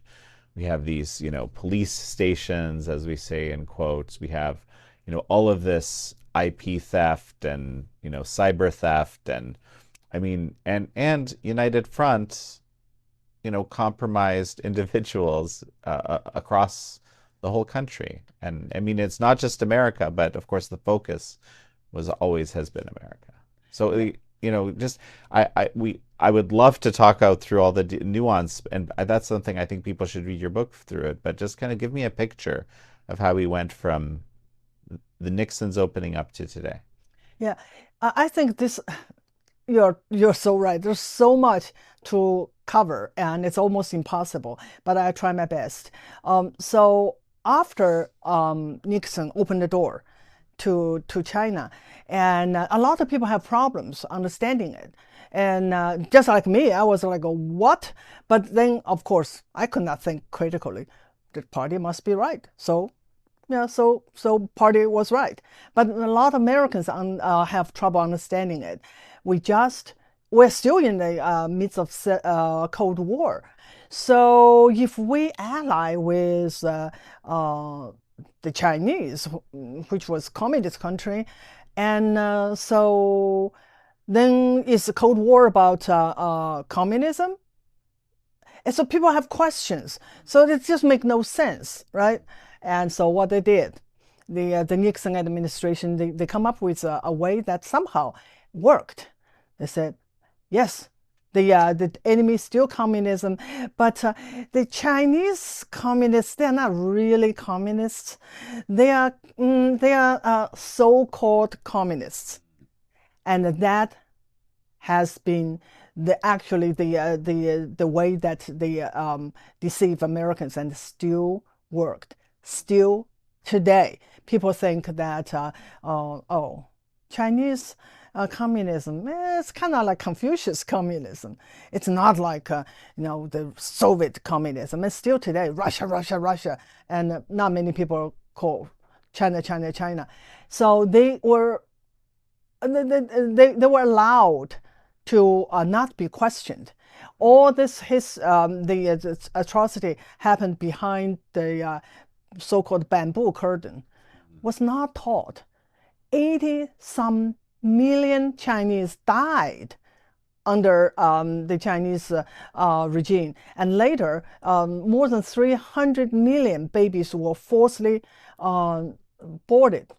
We have these, police stations, as we say in quotes. We have, all of this IP theft and, cyber theft, and I mean, and United Front, compromised individuals across the whole country. And I mean, it's not just America, but of course the focus has been America. So just I would love to talk out through all the nuance, and that's something I think people should read your book through it. But just kind of give me a picture of how we went from the Nixon's opening up to today. Yeah, I think this you're so right. There's so much to cover, and it's almost impossible. But I try my best. So after Nixon opened the door to China, and a lot of people have problems understanding it. And just like me, I was like, what? But then, of course, I could not think critically. The party must be right. So yeah, so party was right, but a lot of Americans have trouble understanding it. We're still in the midst of Cold War, so if we ally with the Chinese, which was communist country, and so then is the Cold War about communism? And so people have questions. So it just make no sense, right? And so what they did, the Nixon administration, they come up with a way that somehow worked. They said, yes, the enemy is still communism, but the Chinese communists, they're not really communists. They are so-called communists, and that has been actually the way that they deceive Americans, and still worked. Still today, people think that oh, Chinese communism, it's kind of like Confucius communism. It's not like the Soviet communism. It's still today Russia, Russia, Russia, and not many people call China, China, China. So they were allowed to not be questioned. All the atrocity happened behind the so-called bamboo curtain, was not taught. 80-some million Chinese died under the Chinese regime, and later more than 300 million babies were forcibly boarded.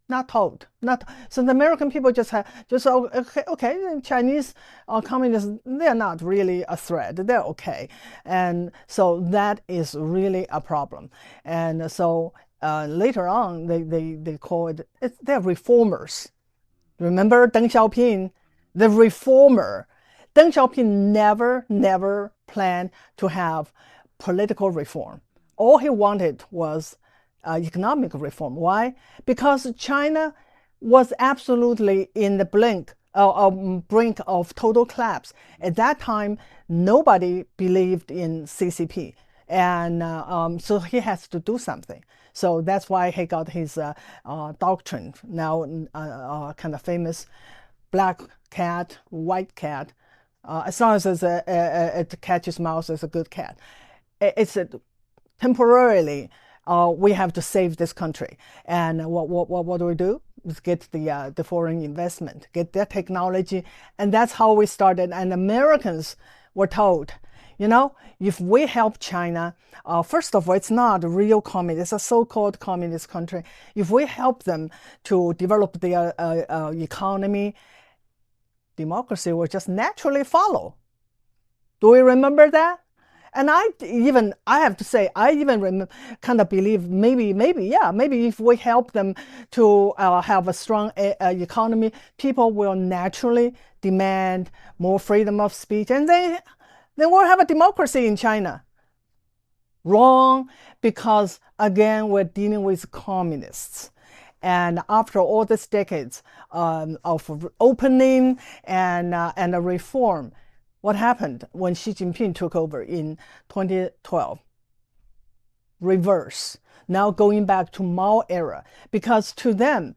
Not told. Not so. The American people just okay. Chinese communists, they're not really a threat. They're okay, and so that is really a problem. And so later on, they call they're reformers. Remember Deng Xiaoping, the reformer. Deng Xiaoping never planned to have political reform. All he wanted was economic reform. Why? Because China was absolutely in the brink of total collapse. At that time, nobody believed in CCP, and so he has to do something. So that's why he got his doctrine, now kind of famous, black cat, white cat. As long as it catches mouse, it's a good cat. It's temporarily we have to save this country. And what do we do? Is get the foreign investment, get their technology, and that's how we started. And Americans were told, if we help China, first of all, it's not a real communist, it's a so-called communist country. If we help them to develop their economy, democracy will just naturally follow. Do we remember that? And I have to say, I even kind of believe maybe if we help them to have a strong economy, people will naturally demand more freedom of speech, and then we'll have a democracy in China. Wrong, because again, we're dealing with communists. And after all these decades of opening and a reform, what happened when Xi Jinping took over in 2012? Reverse. Now going back to Mao era, because to them,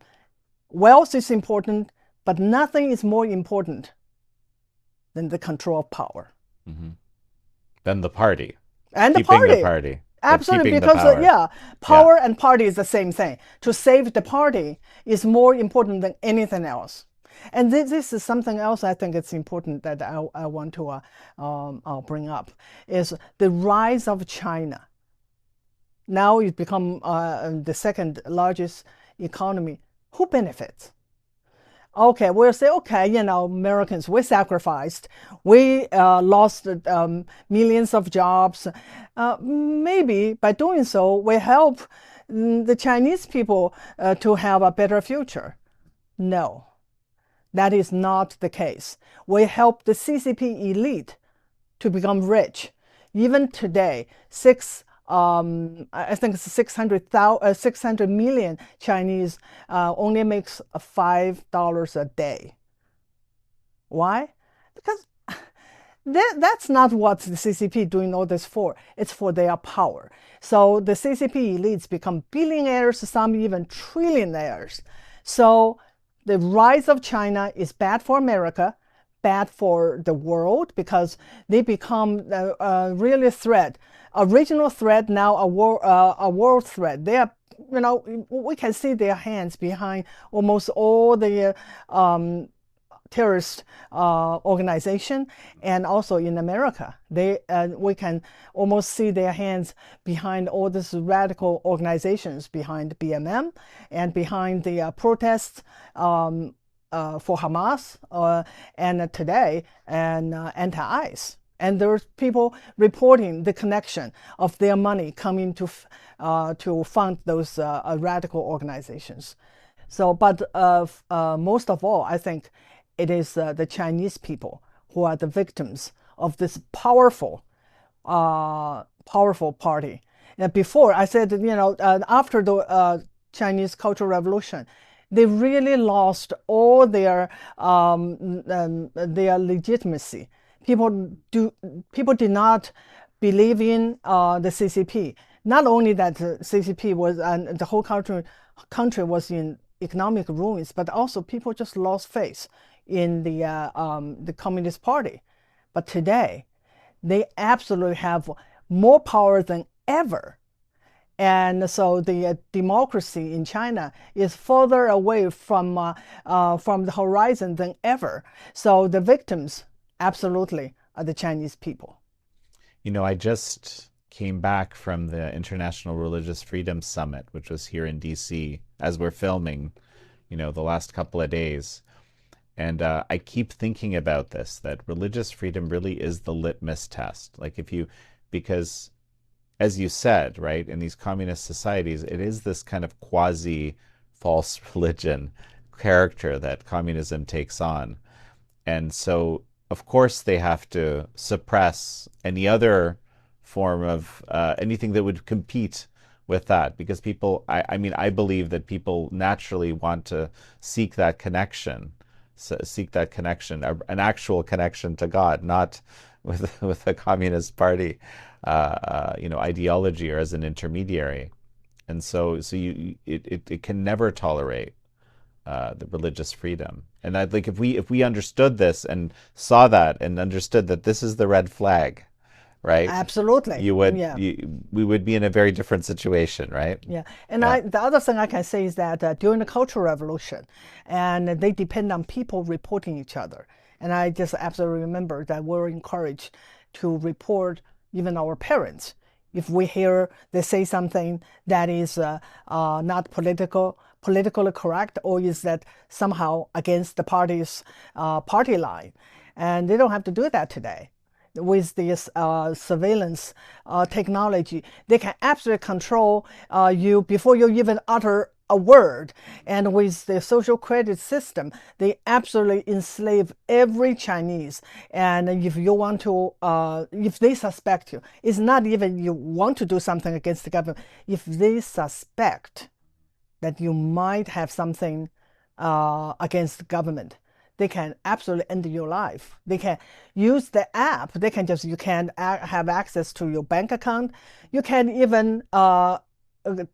wealth is important, but nothing is more important than the control of power. Mm-hmm. Then the party. And keeping the the party. Absolutely, because power and party is the same thing. To save the party is more important than anything else. And this is something else I think it's important that I want to bring up, is the rise of China. Now it's become the second largest economy. Who benefits? Okay, we'll say, okay, Americans, we sacrificed, we lost millions of jobs. Maybe by doing so, we help the Chinese people to have a better future. No, that is not the case. We help the CCP elite to become rich. Even today, I think it's 600 million Chinese only makes $5 a day. Why? Because that's not what the CCP doing all this for. It's for their power. So the CCP elites become billionaires, some even trillionaires. So the rise of China is bad for America, bad for the world because they become really a threat, a regional threat, now a world threat. They are, we can see their hands behind almost all the terrorist organization, and also in America, we can almost see their hands behind all these radical organizations, behind BMM and behind the protests for Hamas and today and anti-ICE. And there's people reporting the connection of their money coming to fund those radical organizations. So, but most of all, I think it is the Chinese people who are the victims of this powerful party. And before I said, after the Chinese Cultural Revolution, they really lost all their legitimacy. People did not believe in the CCP. Not only that the CCP was and the whole country was in economic ruins, but also people just lost faith in the Communist Party. But today, they absolutely have more power than ever. And so the democracy in China is further away from the horizon than ever. So the victims absolutely are the Chinese people. I just came back from the International Religious Freedom Summit, which was here in DC, as we're filming, the last couple of days. And I keep thinking about this, that religious freedom really is the litmus test. Because as you said, right, in these communist societies, it is this kind of quasi false religion character that communism takes on. And so, of course, they have to suppress any other form of anything that would compete with that, because people, I believe that people naturally want to seek that connection, an actual connection to God, not with the Communist Party, ideology or as an intermediary. And so it can never tolerate the religious freedom. And I think if we understood this and saw that and understood that this is the red flag, right? Absolutely. Yeah. We would be in a very different situation, right? Yeah. And Yeah. the other thing I can say is that during the Cultural Revolution, and they depend on people reporting each other. And I just absolutely remember that we're encouraged to report even our parents. If we hear they say something that is not politically correct, or is that somehow against the party's party line. And they don't have to do that today. With this surveillance technology, they can absolutely control you before you even utter a word. And with the social credit system, they absolutely enslave every Chinese. And if you want to, if they suspect you, it's not even you want to do something against the government. If they suspect that you might have something against the government, they can absolutely end your life. They can use the app. You can have access to your bank account. You can even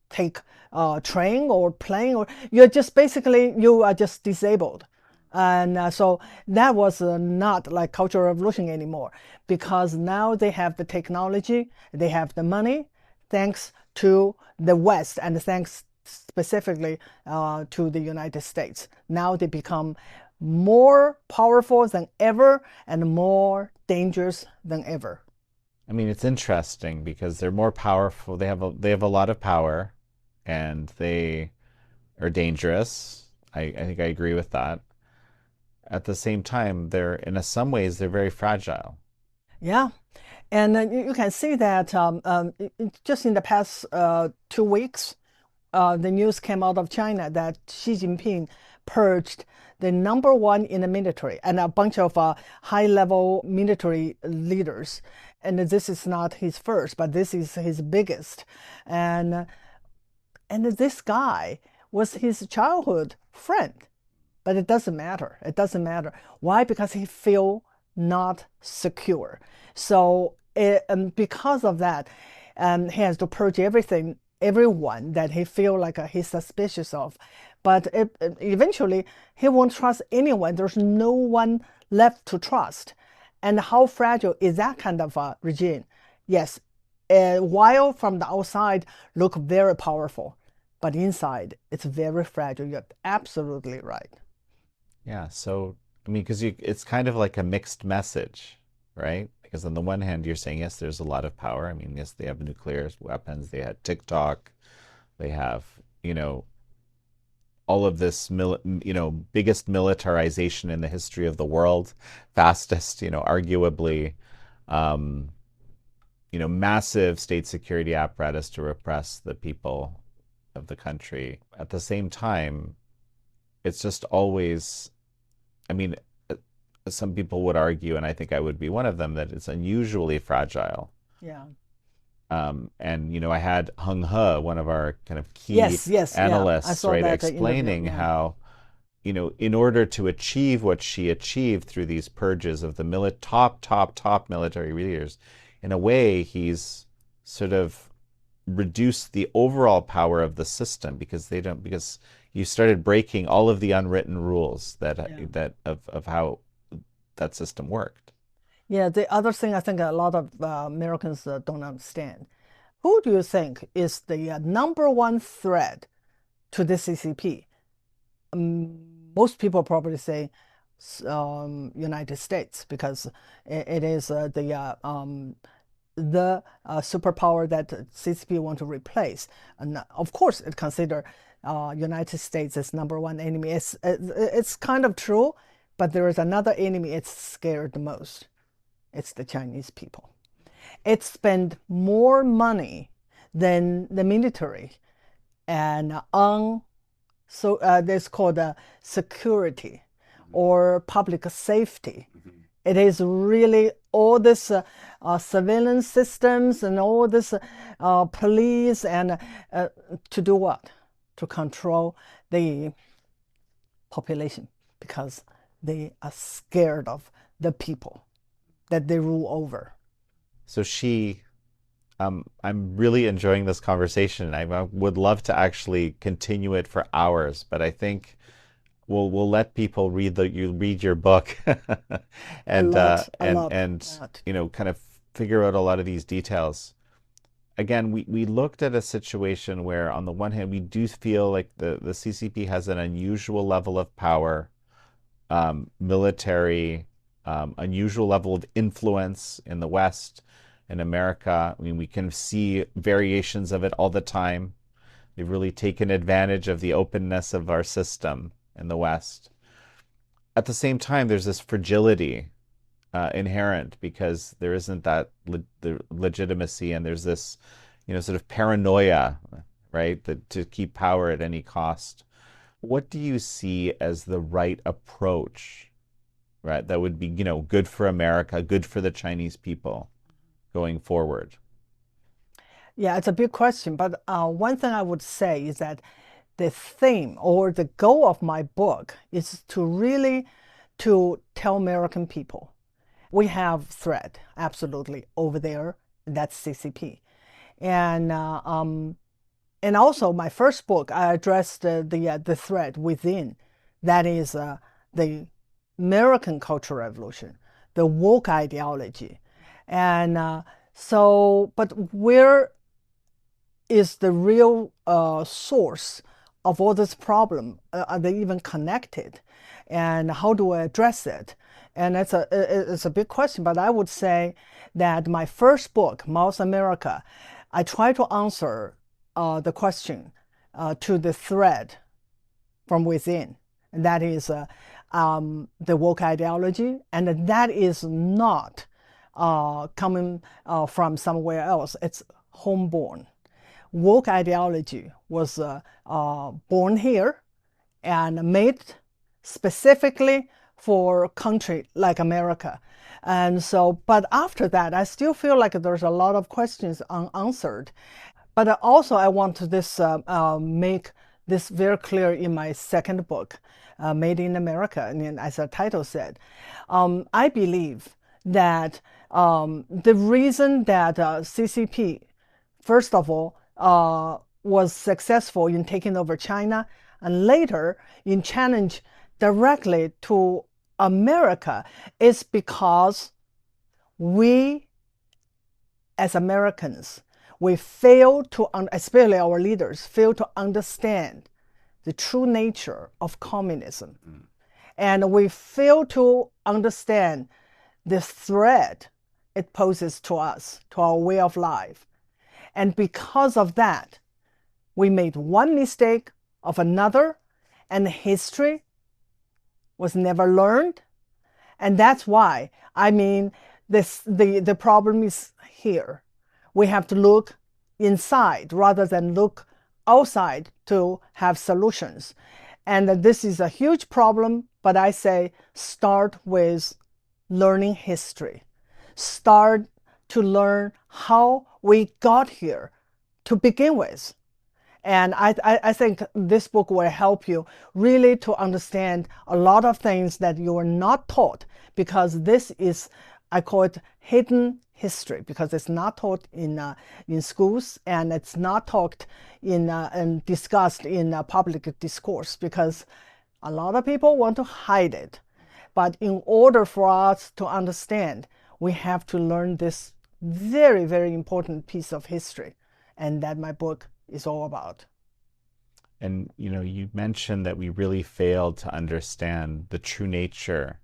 take a train or plane, or you are just disabled. And so that was not like Cultural Revolution anymore, because now they have the technology, they have the money, thanks to the West and thanks specifically to the United States. Now they become more powerful than ever and more dangerous than ever. I mean, it's interesting because they're more powerful. They have a lot of power, and they are dangerous. I think I agree with that. at the same time, they're in some ways they're very fragile. Yeah. And you can see that just in the past 2 weeks, the news came out of China that Xi Jinping purged the number one in the military and a bunch of high-level military leaders. And this is not his first, but this is his biggest. And and this guy was his childhood friend. But it doesn't matter. It doesn't matter. Why? Because he feel not secure. So because of that, he has to purge everyone that he feel like he's suspicious of. But eventually, he won't trust anyone. There's no one left to trust. And how fragile is that kind of regime? Yes, while from the outside look very powerful, but inside it's very fragile. You're absolutely right. Yeah, so I mean, because it's kind of like a mixed message, right? Because on the one hand, you're saying, yes, there's a lot of power. I mean, yes, they have nuclear weapons, they had TikTok, they have, you know, all of this, biggest militarization in the history of the world, fastest, arguably, um, massive state security apparatus to repress the people of the country. At the same time, it's just always, I mean, some people would argue, and I think I would be one of them, that it's unusually fragile. Yeah. And I had Hung He, one of our kind of key Yes, yes, yeah. I analysts, saw right, that interview. explaining Yeah. how, in order to achieve what she achieved through these purges of the top military leaders, in a way, he's sort of reduced the overall power of the system because you started breaking all of the unwritten rules Yeah. of how that system worked. Yeah. The other thing I think a lot of Americans don't understand. Who do you think is the number one threat to the CCP? Most people probably say United States because it is the superpower that CCP want to replace. And of course, it consider United States as number one enemy. It's kind of true, but there is another enemy it's scared the most. It's the Chinese people. It spend more money than the military and on so this called security or public safety. It is really all this surveillance systems and all this police and to do what? To control the population because they are scared of the people that they rule over. So I'm really enjoying this conversation. I would love to actually continue it for hours, but I think we'll let people read your book A and lot, a lot, a and lot. kind of figure out a lot of these details. Again, we looked at a situation where on the one hand we do feel like the CCP has an unusual level of power, military, unusual level of influence in the West, in America. I mean, we can see variations of it all the time. They've really taken advantage of the openness of our system in the West. At the same time, there's this fragility inherent because there isn't that the legitimacy, and there's this, sort of paranoia, right, that to keep power at any cost. What do you see as the right approach, right, that would be, good for America, good for the Chinese people going forward? Yeah, it's a big question, but one thing I would say is that the theme or the goal of my book is to really to tell American people we have threat absolutely over there. That's CCP, and and also my first book I addressed the threat within, that is the American Cultural Revolution, the woke ideology, and but where is the real source of all this problem? Are they even connected? And how do I address it? And it's a big question, but I would say that my first book, Mouse America, I try to answer the question to the threat from within. And that is the woke ideology, and that is not coming from somewhere else. It's homeborn. Woke ideology was born here and made specifically for a country like America. And so, but after that, I still feel like there's a lot of questions unanswered. But also, I want to make this very clear in my second book, Made in America. And as the title said, I believe that the reason that CCP, first of all, was successful in taking over China, and later in challenge directly to America, is because we, as Americans, we fail to, especially our leaders, fail to understand the true nature of communism. And we fail to understand the threat it poses to us, to our way of life. And because of that, we made one mistake of another, and history was never learned. And that's why, the problem is here. We have to look inside rather than look outside to have solutions. And this is a huge problem, but I say start with learning history. Start to learn how we got here to begin with. And I think this book will help you really to understand a lot of things that you are not taught, because this is, I call it hidden history, because it's not taught in schools, and it's not taught and discussed in public discourse, because a lot of people want to hide it. But in order for us to understand, we have to learn this very, very important piece of history, and that my book is all about. And you mentioned that we really failed to understand the true nature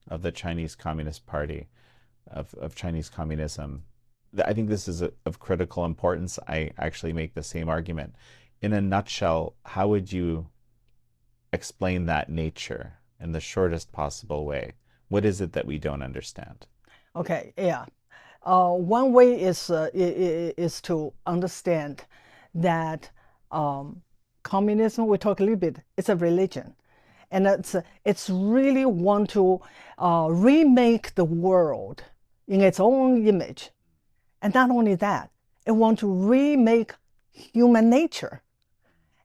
of the Chinese Communist Party, of Chinese communism. I think this is of critical importance. I actually make the same argument. In a nutshell, how would you explain that nature in the shortest possible way? What is it that we don't understand? Okay, yeah. One way is to understand that communism, we talk a little bit, it's a religion. And it's really want to remake the world in its own image. And not only that, it want to remake human nature.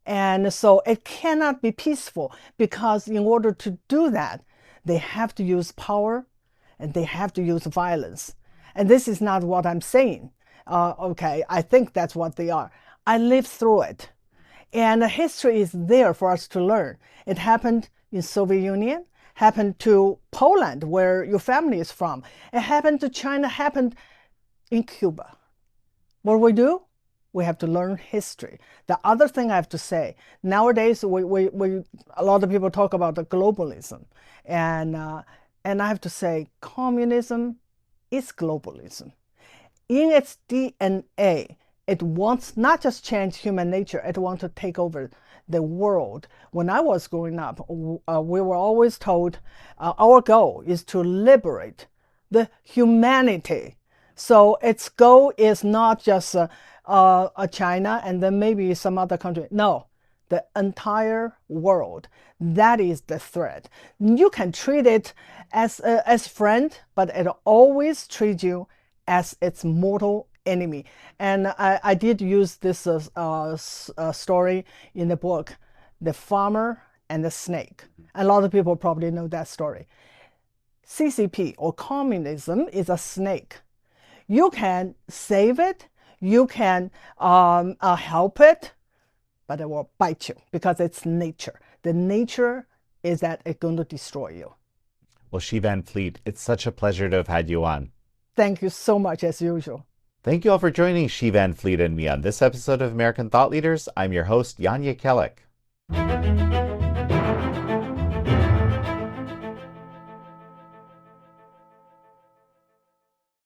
And so it cannot be peaceful, because in order to do that, they have to use power and they have to use violence. And this is not what I'm saying. Okay, I think that's what they are. I lived through it. And history is there for us to learn. It happened in Soviet Union, happened to Poland, where your family is from. It happened to China, happened in Cuba. What do? We have to learn history. The other thing I have to say, nowadays, a lot of people talk about the globalism. And I have to say, communism is globalism. In its DNA, it wants not just change human nature, it wants to take over the world. When I was growing up, we were always told our goal is to liberate the humanity. So its goal is not just China and then maybe some other country. No, the entire world. That is the threat. You can treat it as friend, but it always treats you as its mortal enemy. And I did use this story in the book, The Farmer and the Snake. A lot of people probably know that story. CCP, or communism, is a snake. You can save it, you can help it, but it will bite you, because it's nature. The nature is that it's going to destroy you. Well, Xi Van Fleet, it's such a pleasure to have had you on. Thank you so much, as usual. Thank you all for joining Xi Van Fleet and me on this episode of American Thought Leaders. I'm your host, Jan Jekielek.